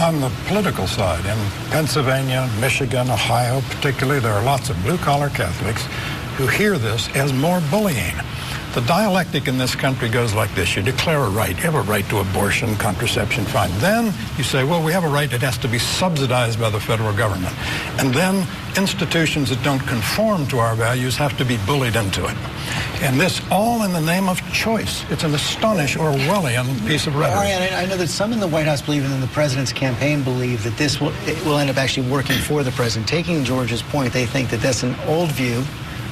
on the political side, in Pennsylvania, Michigan, Ohio particularly, there are lots of blue-collar Catholics who hear this as more bullying. The dialectic in this country goes like this. You declare a right. You have a right to abortion, contraception, fine. Then you say, well, we have a right. It has to be subsidized by the federal government. And then institutions that don't conform to our values have to be bullied into it. And this all in the name of choice. It's an astonishing Orwellian piece of rhetoric. Arianna, I know that some in the White House believe, and in the president's campaign believe, that this will end up actually working for the president. Taking George's point, they think that that's an old view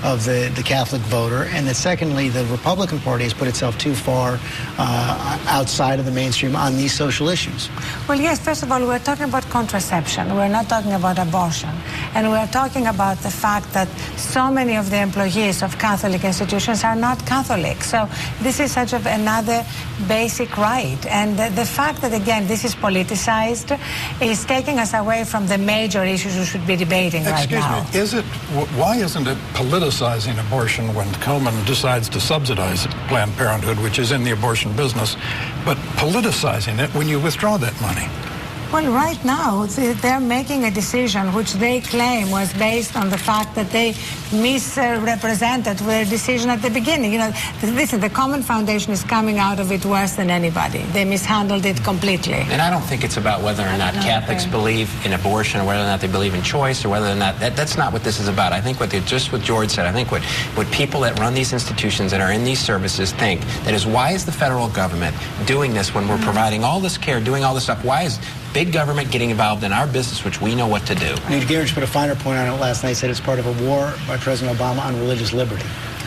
of the Catholic voter, and that secondly, the Republican Party has put itself too far outside of the mainstream on these social issues. Well, yes, first of all, we're talking about contraception. We're not talking about abortion. And we're talking about the fact that so many of the employees of Catholic institutions are not Catholic. So this is such another basic right. And the fact that, again, this is politicized is taking us away from the major issues we should be debating right now. Excuse me, why isn't it politicizing abortion when Coleman decides to subsidize Planned Parenthood, which is in the abortion business, but politicizing it when you withdraw that money? Well, right now, they're making a decision which they claim was based on the fact that they misrepresented their decision at the beginning. You know, listen, the Common Foundation is coming out of it worse than anybody. They mishandled it completely. And I don't think it's about whether or not Catholics believe in abortion or whether or not they believe in choice or whether or not, that's not what this is about. I think just what George said, I think what people that run these institutions that are in these services think, that is, why is the federal government doing this when we're providing all this care, doing all this stuff? Why is big government getting involved in our business, which we know what to do? Newt Gingrich put a finer point on it last night, said it's part of a war by President Obama on religious liberty.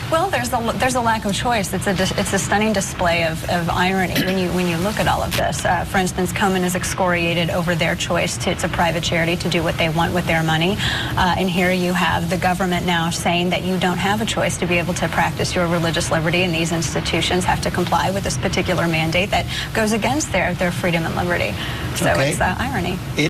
Well, there's a lack of choice. It's a stunning display of irony when you look at all of this. For instance, Komen is excoriated over their choice to a private charity to do what they want with their money, and here you have the government now saying that you don't have a choice to be able to practice your religious liberty, and these institutions have to comply with this particular mandate that goes against their freedom and liberty. So it's irony.